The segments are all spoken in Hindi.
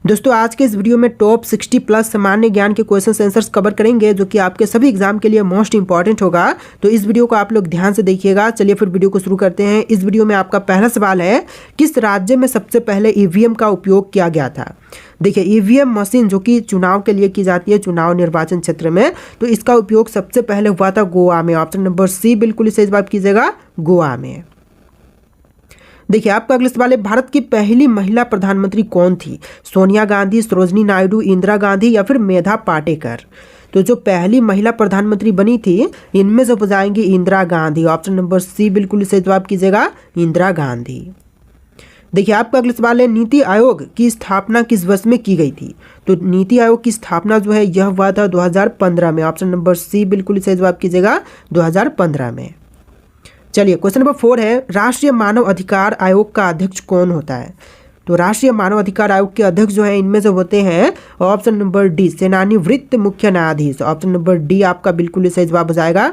दोस्तों आज के इस वीडियो में टॉप 60 प्लस सामान्य ज्ञान के क्वेश्चन आंसर्स कवर करेंगे जो कि आपके सभी एग्जाम के लिए मोस्ट इंपॉर्टेंट होगा। तो इस वीडियो को आप लोग ध्यान से देखिएगा। चलिए फिर वीडियो को शुरू करते हैं। इस वीडियो में आपका पहला सवाल है, किस राज्य में सबसे पहले ईवीएम का उपयोग किया गया था। देखिए ईवीएम मशीन जो कि चुनाव के लिए की जाती है, चुनाव निर्वाचन क्षेत्र में, तो इसका उपयोग सबसे पहले हुआ था गोवा में। ऑप्शन नंबर सी बिल्कुल सही जवाब कीजिएगा, गोवा में। देखिए आपका अगला सवाल है, भारत की पहली महिला प्रधानमंत्री कौन थी। सोनिया गांधी, सरोजनी नायडू, इंदिरा गांधी या फिर मेधा पाटेकर। तो जो पहली महिला प्रधानमंत्री बनी थी इनमें से हो जाएंगी Indira Gandhi. Option number C बिल्कुल सही जवाब कीजिएगा, इंदिरा गांधी। देखिए आपका अगला सवाल है, नीति आयोग की स्थापना किस वर्ष में की गई थी। तो नीति आयोग की स्थापना जो है यह हुआ था 2015 में। ऑप्शन नंबर सी बिल्कुल सही जवाब कीजिएगा, 2015 में। चलिए क्वेश्चन नंबर 4 है, राष्ट्रीय मानव अधिकार आयोग का अध्यक्ष कौन होता है। तो राष्ट्रीय मानव अधिकार आयोग के अध्यक्ष जो है इनमें से होते हैं ऑप्शन नंबर डी, सेवानिवृत्त मुख्य न्यायाधीश। ऑप्शन नंबर डी आपका बिल्कुल सही जवाब हो जाएगा।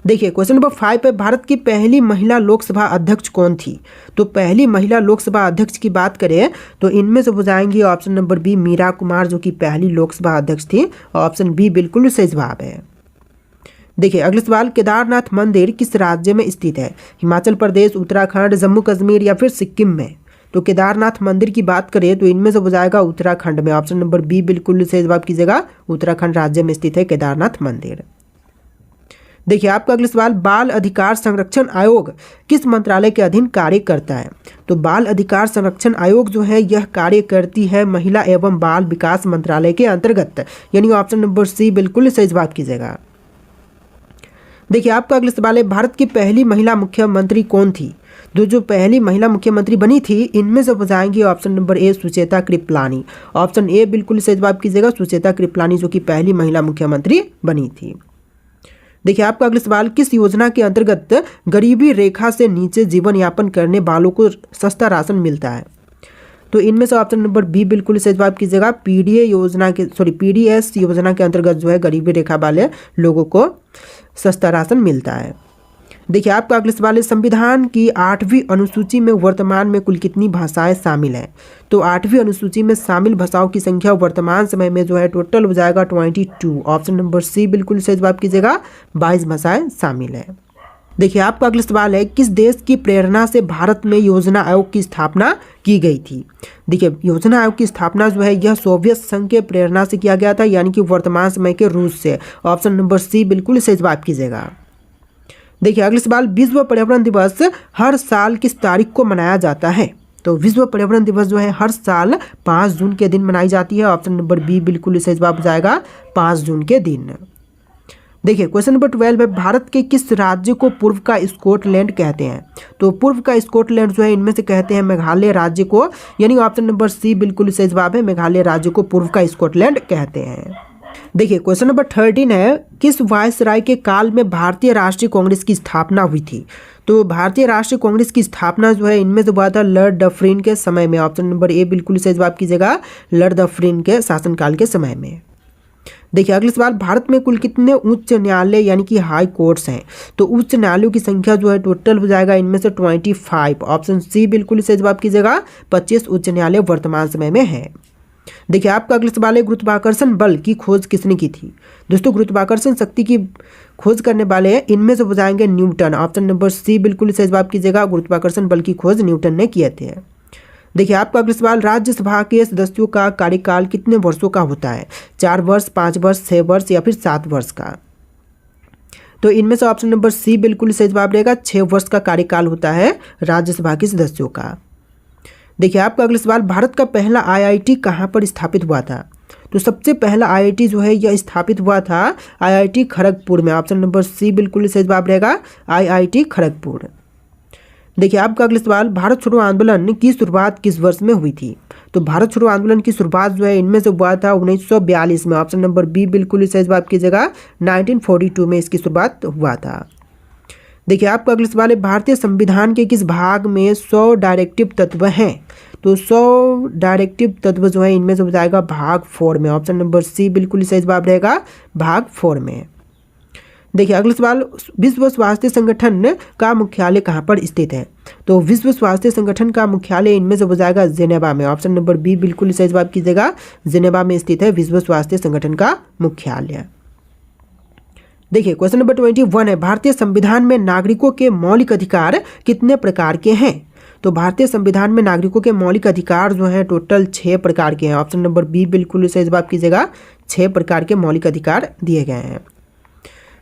देखिए क्वेश्चन नंबर 5 है, भारत की पहली महिला लोकसभा अध्यक्ष कौन थी। तो पहली महिला लोकसभा अध्यक्ष की बात करें तो इनमें से हो जाएंगी option number B, Meera Kumar, जो कि पहली लोकसभा अध्यक्ष थी। ऑप्शन बी बिल्कुल सही जवाब है। देखिए अगला सवाल, केदारनाथ मंदिर किस राज्य में स्थित है। हिमाचल प्रदेश, उत्तराखंड, जम्मू कश्मीर या फिर सिक्किम में। तो केदारनाथ मंदिर की बात करें तो इनमें से हो जाएगा उत्तराखंड में। ऑप्शन नंबर बी बिल्कुल सही जवाब कीजिएगा, उत्तराखंड राज्य में स्थित है केदारनाथ मंदिर। देखिए आपका अगला सवाल, बाल अधिकार संरक्षण आयोग किस मंत्रालय के अधीन कार्य करता है। तो बाल अधिकार संरक्षण आयोग जो है यह कार्य करती है महिला एवं बाल विकास मंत्रालय के अंतर्गत, यानी ऑप्शन नंबर सी बिल्कुल सही जवाब कीजिएगा। देखिए आपका अगला सवाल है, भारत की पहली महिला मुख्यमंत्री कौन थी। जो पहली महिला मुख्यमंत्री बनी थी इनमें से हो जाएंगी option number A, Sucheta Kripalani. Option A बिल्कुल सही जवाब कीजिएगा, सुचेता कृपलानी जो कि पहली महिला मुख्यमंत्री बनी थी। देखिए आपका अगला सवाल, किस योजना के अंतर्गत गरीबी रेखा से नीचे जीवन यापन करने वालों को सस्ता राशन मिलता है। तो इनमें से ऑप्शन नंबर बी बिल्कुल सही जवाब कीजिएगा, पीडीएस योजना के अंतर्गत जो है गरीबी रेखा वाले लोगों को सस्ता राशन मिलता है। देखिए आपका अगला सवाल है, संविधान की 8वीं अनुसूची में वर्तमान में कुल कितनी भाषाएं शामिल हैं। तो 8वीं अनुसूची में शामिल भाषाओं की संख्या वर्तमान समय में जो है टोटल हो जाएगा 22। ऑप्शन नंबर सी बिल्कुल सही जवाब कीजिएगा, 22 भाषाएं शामिल है। देखिए आपका अगला सवाल है, किस देश की प्रेरणा से भारत में योजना आयोग की स्थापना की गई थी। देखिए योजना आयोग की स्थापना जो है यह सोवियत संघ के प्रेरणा से किया गया था, यानी कि वर्तमान समय के रूस से। ऑप्शन नंबर सी बिल्कुल सही जवाब कीजिएगा। देखिए अगला सवाल, विश्व पर्यावरण दिवस हर साल किस तारीख को मनाया जाता है। तो विश्व पर्यावरण दिवस जो है हर साल 5 जून के दिन मनाई जाती है। ऑप्शन नंबर बी बिल्कुल सही जवाब हो जाएगा, 5 जून के दिन। देखिए क्वेश्चन नंबर 12 है, भारत के किस राज्य को पूर्व का स्कॉटलैंड कहते हैं। तो पूर्व का स्कॉटलैंड जो है इनमें से कहते हैं मेघालय राज्य को, यानी ऑप्शन नंबर सी बिल्कुल सही जवाब है, मेघालय राज्य को पूर्व का स्कॉटलैंड कहते हैं। देखिए क्वेश्चन नंबर 13 है, किस वायसराय के काल में भारतीय राष्ट्रीय कांग्रेस की स्थापना हुई थी। तो भारतीय राष्ट्रीय कांग्रेस की स्थापना जो है इनमें से हुआ था लॉर्ड डफरिन के समय में। ऑप्शन नंबर ए बिल्कुल सही जवाब कीजिएगा, लॉर्ड डफरिन के शासनकाल के समय में। देखिए अगला सवाल, भारत में कुल कितने उच्च न्यायालय यानी कि हाई कोर्ट्स हैं। तो उच्च न्यायालयों की संख्या जो है टोटल हो जाएगा इनमें से 25। ऑप्शन सी बिल्कुल सही जवाब कीजिएगा, 25 उच्च न्यायालय वर्तमान समय में है। देखिए आपका अगला सवाल है, गुरुत्वाकर्षण बल की खोज किसने की थी। दोस्तों गुरुत्वाकर्षण शक्ति की खोज करने वाले हैं इनमें से हो जाएंगे न्यूटन। ऑप्शन नंबर सी बिल्कुल सही जवाब कीजिएगा, गुरुत्वाकर्षण बल की खोज न्यूटन ने किए थे। देखिए आपका अगला सवाल, राज्यसभा के सदस्यों का कार्यकाल कितने वर्षों का होता है। 4 वर्ष, 5 वर्ष, 6 वर्ष या फिर 7 वर्ष का। तो इनमें से ऑप्शन नंबर सी बिल्कुल सही जवाब रहेगा, 6 वर्ष का कार्यकाल होता है राज्यसभा के सदस्यों का। देखिए आपका अगला सवाल, भारत का पहला आईआईटी कहाँ पर स्थापित हुआ था। तो सबसे पहला आईआईटी जो है यह स्थापित हुआ था आईआईटी खड़गपुर में। ऑप्शन नंबर सी बिल्कुल सही जवाब रहेगा, आईआईटी खड़गपुर। देखिए आपका अगला सवाल, भारत छोड़ो आंदोलन की शुरुआत किस वर्ष में हुई थी। तो भारत छोड़ो आंदोलन की शुरुआत जो है इनमें से हुआ था 1942 में। ऑप्शन नंबर बी बिल्कुल सही जवाब कीजिएगा, 1942 में इसकी शुरुआत हुआ था। देखिए आपका अगला सवाल है, भारतीय संविधान के किस भाग में 100 डायरेक्टिव तत्व हैं। तो 100 डायरेक्टिव तत्व जो है इनमें से हो जाएगा भाग 4 में। ऑप्शन नंबर सी बिल्कुल सही जवाब रहेगा, भाग 4 में। देखिए अगला सवाल, विश्व स्वास्थ्य संगठन का मुख्यालय कहाँ पर स्थित है? तो विश्व स्वास्थ्य संगठन का मुख्यालय इनमें से हो जाएगा जेनेवा में। ऑप्शन नंबर बी बिल्कुल सही जवाब कीजिएगा, जेनेवा में स्थित है विश्व स्वास्थ्य संगठन का मुख्यालय। देखिए क्वेश्चन नंबर 21 है, भारतीय संविधान में नागरिकों के मौलिक अधिकार कितने प्रकार के हैं? तो भारतीय संविधान में नागरिकों के मौलिक अधिकार जो हैं टोटल 6 प्रकार के हैं। ऑप्शन नंबर बी बिल्कुल सही जवाब कीजिएगा, 6 प्रकार के मौलिक अधिकार दिए गए हैं।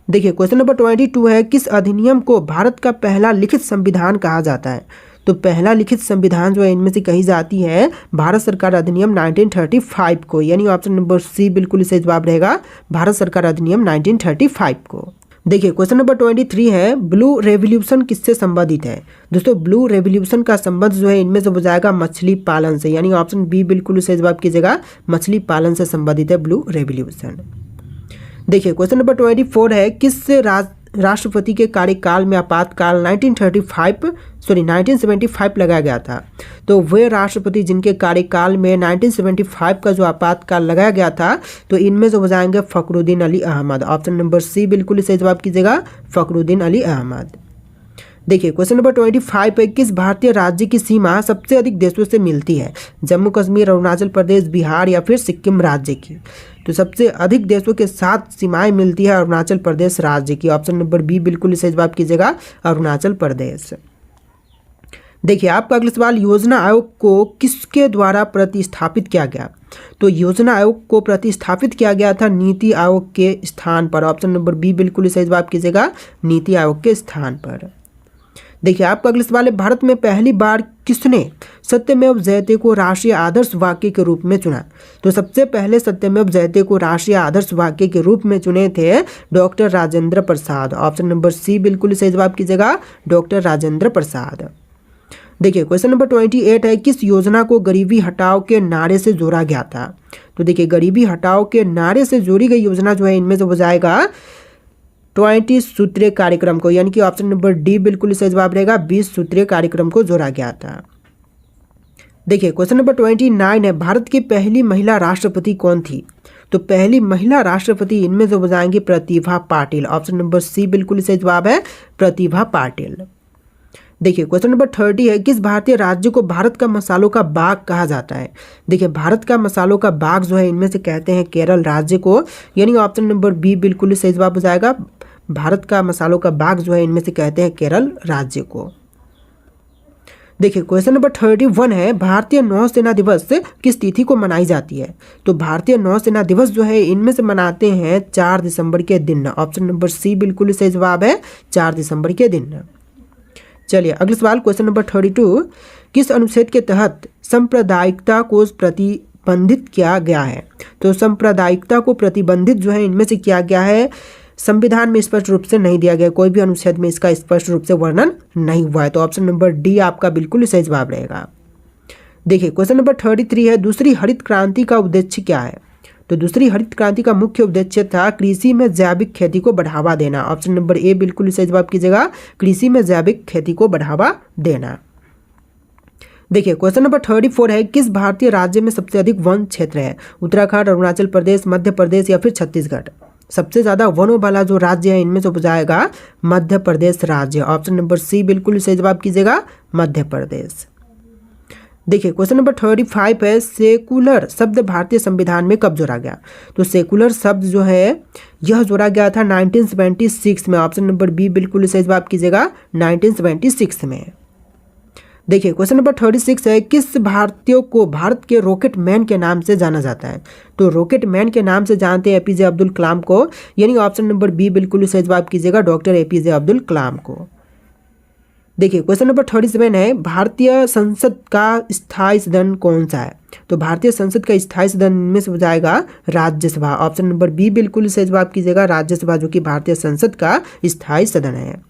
देखिए क्वेश्चन नंबर 22 है, किस अधिनियम को भारत का पहला लिखित संविधान कहा जाता है? तो पहला लिखित संविधान जो है इनमें से कही जाती है भारत सरकार अधिनियम 1935 को, यानी ऑप्शन नंबर सी बिल्कुल सही जवाब रहेगा, भारत सरकार अधिनियम 1935 को। देखिए क्वेश्चन नंबर 23 है, ब्लू रेवोल्यूशन किससे संबंधित है? दोस्तों ब्लू रेवोल्यूशन का संबंध जो है इनमें से हो जाएगा मछली पालन से, यानी ऑप्शन बी बिल्कुल सही जवाब कीजिएगा, मछली पालन से संबंधित है ब्लू रेवोल्यूशन। देखिए क्वेश्चन नंबर 24 है, किस राष्ट्रपति के कार्यकाल में आपातकाल 1975 लगाया गया था? तो वे राष्ट्रपति जिनके कार्यकाल में 1975 का जो आपातकाल लगाया गया था तो इनमें से हो जाएंगे Fakhruddin Ali Ahmed. Option number C बिल्कुल सही जवाब कीजिएगा, फखरुद्दीन अली अहमद। देखिए क्वेश्चन नंबर 25 है, किस भारतीय राज्य की सीमा सबसे अधिक देशों से मिलती है? जम्मू कश्मीर, अरुणाचल प्रदेश, बिहार या फिर सिक्किम राज्य की? तो सबसे अधिक देशों के साथ सीमाएं मिलती है अरुणाचल प्रदेश राज्य की। ऑप्शन नंबर बी बिल्कुल सही जवाब कीजिएगा, अरुणाचल प्रदेश। देखिए आपका अगला सवाल, योजना आयोग को किसके द्वारा प्रतिस्थापित किया गया? तो योजना आयोग को प्रतिस्थापित किया गया था नीति आयोग के स्थान पर। ऑप्शन नंबर बी बिल्कुल सही जवाब कीजिएगा, नीति आयोग के स्थान पर। देखिए आपका अगला सवाल है, भारत में पहली बार किसने सत्यमेव जयते को राष्ट्रीय आदर्श वाक्य के रूप में चुना? तो सबसे पहले सत्यमेव जयते को राष्ट्रीय आदर्श वाक्य के रूप में चुने थे doctor Rajendra Prasad. Option number C बिल्कुल सही जवाब कीजिएगा, डॉक्टर राजेंद्र प्रसाद। देखिए क्वेश्चन नंबर 28 है, किस योजना को गरीबी हटाओ के नारे से जोड़ा गया था? तो देखिए गरीबी हटाओ के नारे से जोड़ी गई योजना जो है इनमें से हो जाएगा 20 सूत्रीय कार्यक्रम को, यानी कि ऑप्शन नंबर डी बिल्कुल सही जवाब रहेगा, 20 सूत्रीय कार्यक्रम को जोड़ा गया था। देखिए क्वेश्चन नंबर 29 है, भारत की पहली महिला राष्ट्रपति कौन थी? तो पहली महिला राष्ट्रपति इनमें से हो जाएंगी Pratibha Patil. Option number C बिल्कुल सही जवाब है, प्रतिभा पाटिल। देखिए क्वेश्चन नंबर 30 है, किस भारतीय राज्य को भारत का मसालों का बाग कहा जाता है? देखिए भारत का मसालों का बाग जो है इनमें से कहते हैं केरल राज्य को, यानी ऑप्शन नंबर बी बिल्कुल सही जवाब हो जाएगा, भारत का मसालों का बाग जो है इनमें से कहते हैं केरल राज्य को। देखिए क्वेश्चन नंबर 31 है, भारतीय नौसेना दिवस किस तिथि को मनाई जाती है? तो भारतीय नौसेना दिवस जो है इनमें से मनाते हैं 4 दिसंबर के दिन। ऑप्शन नंबर सी बिल्कुल सही जवाब है, 4 दिसंबर के दिन। चलिए अगला सवाल क्वेश्चन नंबर 32, किस अनुच्छेद के तहत सांप्रदायिकता को प्रतिबंधित किया गया है? तो सांप्रदायिकता को प्रतिबंधित जो है इनमें से किया गया है, संविधान में स्पष्ट रूप से नहीं दिया गया, कोई भी अनुच्छेद में इसका स्पष्ट रूप से वर्णन नहीं हुआ है। तो ऑप्शन नंबर डी आपका बिल्कुल सही जवाब रहेगा। देखिए क्वेश्चन नंबर 33 है, दूसरी हरित क्रांति का उद्देश्य क्या है? तो दूसरी हरित क्रांति का मुख्य उद्देश्य था कृषि में जैविक खेती को बढ़ावा देना। ऑप्शन नंबर ए बिल्कुल सही जवाब कीजिएगा, कृषि में जैविक खेती को बढ़ावा देना। देखिए क्वेश्चन नंबर 34 है, किस भारतीय राज्य में सबसे अधिक वन क्षेत्र है? उत्तराखंड, अरुणाचल प्रदेश, मध्य प्रदेश या फिर छत्तीसगढ़? सबसे ज्यादा वनों वाला जो राज्य है इनमें से हो जाएगा मध्य प्रदेश राज्य। ऑप्शन नंबर सी बिल्कुल सही जवाब कीजिएगा, मध्य प्रदेश। देखिए क्वेश्चन नंबर 35 है, सेकुलर शब्द भारतीय संविधान में कब जोड़ा गया? तो सेकुलर शब्द जो है यह जोड़ा गया था 1976 में। ऑप्शन नंबर बी बिल्कुल सही जवाब कीजिएगा, 1976 में। देखिए क्वेश्चन नंबर 36 है, किस भारतीय को भारत के रॉकेट मैन के नाम से जाना जाता है? तो रॉकेट मैन के नाम से जानते हैं एपीजे अब्दुल कलाम को, यानी ऑप्शन नंबर बी बिल्कुल सही जवाब कीजिएगा, डॉक्टर एपीजे अब्दुल कलाम को। देखिए क्वेश्चन नंबर 37 है, भारतीय संसद का स्थायी सदन कौन सा है? तो भारतीय संसद का स्थायी सदन में से हो जाएगा राज्यसभा। ऑप्शन नंबर बी बिल्कुल सही जवाब कीजिएगा, राज्यसभा जो कि भारतीय संसद का स्थायी सदन है।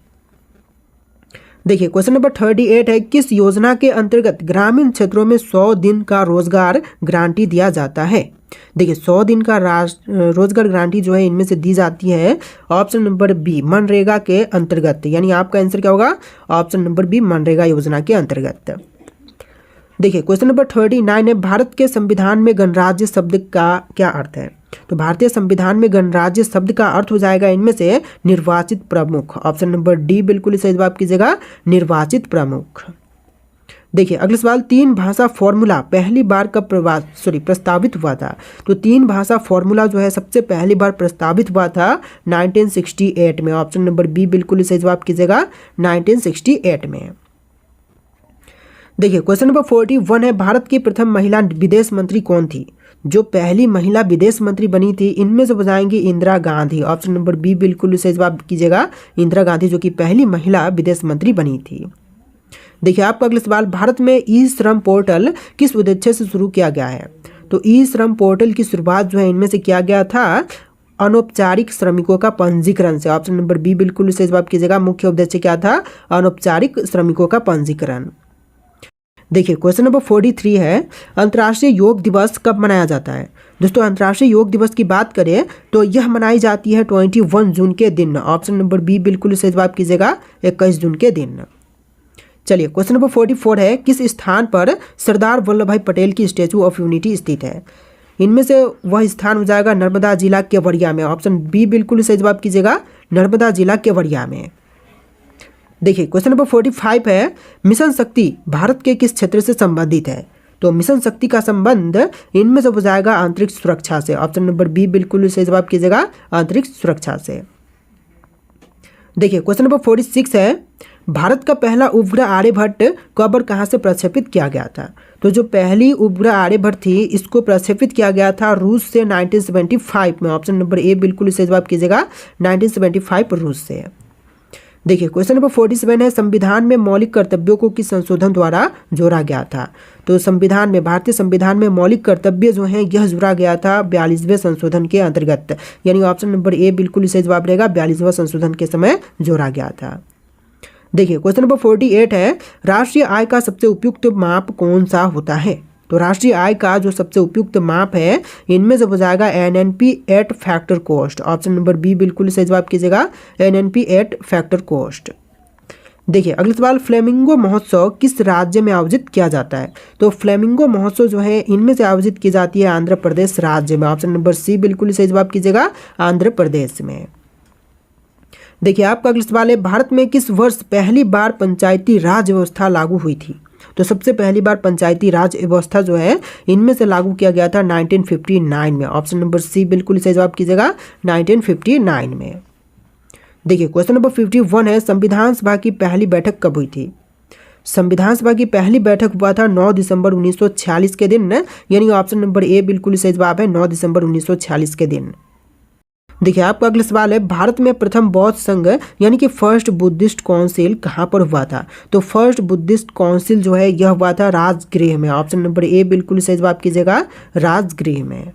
देखिए क्वेश्चन नंबर 38 है, किस योजना के अंतर्गत ग्रामीण क्षेत्रों में 100 दिन का रोजगार गारंटी दिया जाता है? देखिए 100 दिन का रोजगार गारंटी जो है इनमें से दी जाती है ऑप्शन नंबर बी मनरेगा के अंतर्गत, यानी आपका आंसर क्या होगा? ऑप्शन नंबर बी मनरेगा योजना के अंतर्गत। देखिए क्वेश्चन नंबर 39 है, भारत के संविधान में गणराज्य शब्द का क्या अर्थ है? तो भारतीय संविधान में गणराज्य शब्द का अर्थ हो जाएगा इनमें से निर्वाचित प्रमुख। ऑप्शन नंबर डी बिल्कुल सही जवाब कीजिएगा, निर्वाचित प्रमुख। देखिए अगला सवाल, तीन भाषा फॉर्मूला पहली बार कब प्रस्तावित हुआ था? तो तीन भाषा फॉर्मूला जो है सबसे पहली बार प्रस्तावित हुआ था 1968 में। ऑप्शन नंबर बी बिल्कुल सही जवाब कीजिएगा, 1968 में। देखिए क्वेश्चन नंबर 41 है, भारत की प्रथम महिला विदेश मंत्री कौन थी? जो पहली महिला विदेश मंत्री बनी थी इनमें से बताएंगे Indira Gandhi. Option number B बिल्कुल सही जवाब कीजिएगा, इंदिरा गांधी जो कि पहली महिला विदेश मंत्री बनी थी। देखिए आपका अगला सवाल, भारत में ई श्रम पोर्टल किस उद्देश्य से शुरू किया गया है? तो ई श्रम पोर्टल की शुरुआत जो है इनमें से किया गया था अनौपचारिक श्रमिकों का पंजीकरण से। ऑप्शन नंबर बी बिल्कुल सही जवाब कीजिएगा, मुख्य उद्देश्य क्या था? अनौपचारिक श्रमिकों का पंजीकरण। देखिए क्वेश्चन नंबर 43 है, अंतर्राष्ट्रीय योग दिवस कब मनाया जाता है? दोस्तों अंतर्राष्ट्रीय योग दिवस की बात करें तो यह मनाई जाती है 21 जून के दिन। ऑप्शन नंबर बी बिल्कुल सही जवाब कीजिएगा, 21 जून के दिन। चलिए क्वेश्चन नंबर 44 है, किस स्थान पर सरदार वल्लभ भाई पटेल की स्टैचू ऑफ यूनिटी स्थित है? इनमें से वह स्थान हो जाएगा नर्मदा जिला केवड़िया में। ऑप्शन बी बिल्कुल सही जवाब कीजिएगा, नर्मदा जिला केवड़िया में। देखिए क्वेश्चन नंबर 45 है, मिशन शक्ति भारत के किस क्षेत्र से संबंधित है? तो मिशन शक्ति का संबंध इनमें से हो जाएगा अंतरिक्ष सुरक्षा से। ऑप्शन नंबर बी बिल्कुल सही जवाब कीजिएगा, अंतरिक्ष सुरक्षा से। देखिए क्वेश्चन नंबर 46 है, भारत का पहला उपग्रह आर्यभट्ट कब और कहाँ से प्रक्षेपित किया गया था? तो जो पहली उपग्रह आर्यभट्ट थी इसको प्रक्षेपित किया गया था रूस से 1975 में। ऑप्शन नंबर ए बिल्कुल सही जवाब कीजिएगा, 1975 रूस से। देखिए क्वेश्चन नंबर 47 है, संविधान में मौलिक कर्तव्यों को किस संशोधन द्वारा जोड़ा गया था? तो संविधान में, भारतीय संविधान में मौलिक कर्तव्य जो हैं यह जोड़ा गया था 42वें संशोधन के अंतर्गत, यानी ऑप्शन नंबर ए बिल्कुल सही जवाब रहेगा, 42वें संशोधन के समय जोड़ा गया था। देखिए क्वेश्चन नंबर 48 है, राष्ट्रीय आय का सबसे उपयुक्त माप कौन सा होता है? तो राष्ट्रीय आय का जो सबसे उपयुक्त माप है इनमें से हो जाएगा NNP at factor cost. Option number B बिल्कुल सही जवाब कीजिएगा, एनएनपी एट फैक्टर कॉस्ट। देखिए अगला सवाल, फ्लेमिंगो महोत्सव किस राज्य में आयोजित किया जाता है? तो फ्लेमिंगो महोत्सव जो है इनमें से आयोजित की जाती है आंध्र प्रदेश राज्य में। ऑप्शन नंबर सी बिल्कुल सही जवाब कीजिएगा, आंध्र प्रदेश में। देखिए आपका अगला सवाल है, भारत में किस वर्ष पहली बार पंचायती राज व्यवस्था लागू हुई थी? तो सबसे पहली बार पंचायती राज व्यवस्था जो है इनमें से लागू किया गया था 1959 में। ऑप्शन नंबर सी बिल्कुल सही जवाब कीजिएगा, 1959 में। देखिए क्वेश्चन नंबर 51 है, संविधान सभा की पहली बैठक कब हुई थी? संविधान सभा की पहली बैठक हुआ था 9 दिसंबर 1946 के दिन, यानी ऑप्शन नंबर ए बिल्कुल सही जवाब है, 9 दिसंबर 1946 के दिन। देखिए आपका अगला सवाल है, भारत में प्रथम बौद्ध संघ यानी कि फर्स्ट बुद्धिस्ट काउंसिल कहाँ पर हुआ था? तो फर्स्ट बुद्धिस्ट काउंसिल जो है यह हुआ था राजगृह में। ऑप्शन नंबर ए बिल्कुल सही जवाब कीजिएगा, राजगृह में।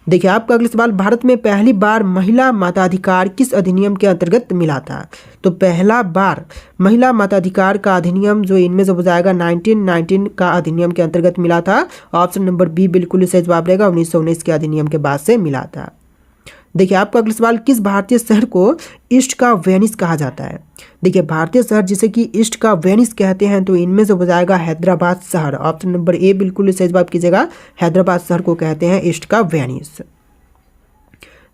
देखिए आपका अगला सवाल, भारत में पहली बार महिला मताधिकार किस अधिनियम के अंतर्गत मिला था? तो पहला बार महिला मताधिकार का अधिनियम जो इनमें से हो जाएगा 1919 का अधिनियम के अंतर्गत मिला था। ऑप्शन नंबर बी बिल्कुल सही जवाब रहेगा, 1919 के अधिनियम के बाद से मिला था। देखिए आपका अगला सवाल, किस भारतीय शहर को ईस्ट का वेनिस कहा जाता है? देखिए भारतीय शहर जिसे कि ईस्ट का वेनिस कहते हैं तो इनमें से हो जाएगा हैदराबाद शहर। ऑप्शन नंबर ए बिल्कुल सही जवाब कीजिएगा, हैदराबाद शहर को कहते हैं ईस्ट का वेनिस।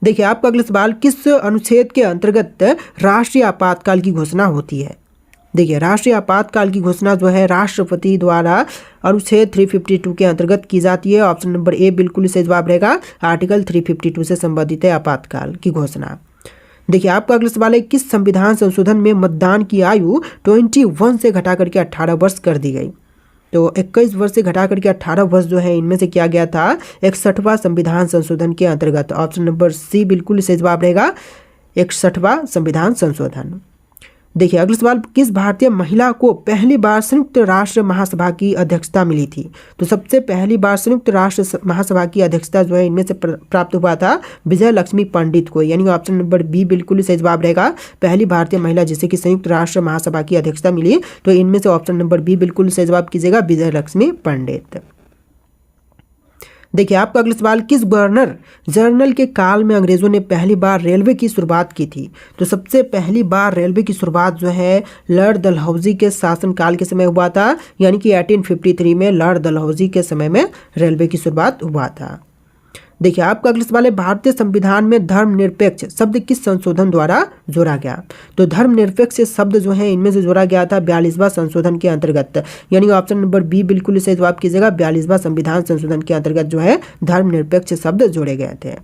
देखिए आपका अगला सवाल, किस अनुच्छेद के अंतर्गत राष्ट्रीय आपातकाल की घोषणा होती है? देखिए राष्ट्रीय आपातकाल की घोषणा जो है राष्ट्रपति द्वारा अनुच्छेद 352 के अंतर्गत की जाती है। ऑप्शन नंबर ए बिल्कुल सही जवाब रहेगा, आर्टिकल 352 से संबंधित है आपातकाल की घोषणा। देखिए आपका अगला सवाल है, किस संविधान संशोधन में मतदान की आयु 21 से घटा करके 18 वर्ष कर दी गई? तो 21 वर्ष से घटा करके 18 वर्ष जो है इनमें से किया गया था 61वां संविधान संशोधन के अंतर्गत। ऑप्शन नंबर सी बिल्कुल सही जवाब रहेगा, 61वां संविधान संशोधन। देखिए अगला सवाल, किस भारतीय महिला को पहली बार संयुक्त राष्ट्र महासभा की अध्यक्षता मिली थी? तो सबसे पहली बार संयुक्त राष्ट्र महासभा की अध्यक्षता जो है इनमें से प्राप्त हुआ था विजय लक्ष्मी पंडित को, यानी ऑप्शन नंबर बी बिल्कुल सही जवाब रहेगा, पहली भारतीय महिला जिसे कि संयुक्त राष्ट्र महासभा की अध्यक्षता मिली। तो इनमें से ऑप्शन नंबर बी बिल्कुल सही जवाब कीजिएगा, विजय लक्ष्मी पंडित। देखिए आपका अगला सवाल, किस गवर्नर जनरल के काल में अंग्रेजों ने पहली बार रेलवे की शुरुआत की थी? तो सबसे पहली बार रेलवे की शुरुआत जो है लॉर्ड डलहौजी के शासनकाल के समय हुआ था, यानी कि 1853 में लॉर्ड डलहौजी के समय में रेलवे की शुरुआत हुआ था। देखिए आपका अगला सवाल है, भारतीय संविधान में धर्मनिरपेक्ष शब्द किस संशोधन द्वारा जोड़ा गया? तो धर्मनिरपेक्ष शब्द जो है इनमें से जोड़ा गया था 42वां संशोधन के अंतर्गत, यानी ऑप्शन नंबर बी बिल्कुल सही जवाब कीजिएगा। 42वां संविधान संशोधन के अंतर्गत जो है धर्मनिरपेक्ष शब्द जोड़े गए थे।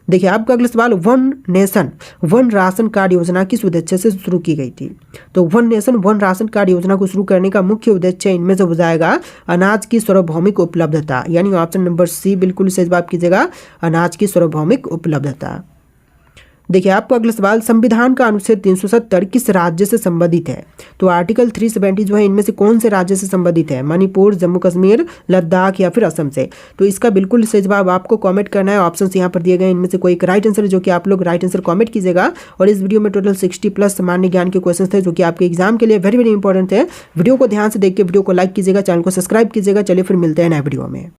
देखिए आपका अगला सवाल, one nation one ration card योजना किस उद्देश्य से शुरू की गई थी? तो one nation one ration card योजना को शुरू करने का मुख्य उद्देश्य इनमें से हो जाएगा अनाज की सार्वभौमिक उपलब्धता, यानी ऑप्शन नंबर सी बिल्कुल सही जवाब कीजिएगा, अनाज की सार्वभौमिक उपलब्धता। देखिए आपका अगला सवाल, संविधान का अनुच्छेद 370 किस राज्य से संबंधित है? तो आर्टिकल 370 जो है इनमें से कौन से राज्य से संबंधित है? मणिपुर, जम्मू कश्मीर, लद्दाख या फिर असम से? तो इसका बिल्कुल सही जवाब आपको कमेंट करना है। ऑप्शंस यहाँ पर दिए गए, इनमें से कोई एक राइट आंसर जो कि आप लोग राइट आंसर कमेंट कीजिएगा। और इस वीडियो में टोटल 60+ सामान्य ज्ञान के क्वेश्चन थे जो कि आपके एग्जाम के लिए वेरी इंपॉर्टेंट है। वीडियो को ध्यान से देख के वीडियो को लाइक कीजिएगा, चैनल को सब्सक्राइब कीजिएगा। चलिए फिर मिलते हैं नए वीडियो में।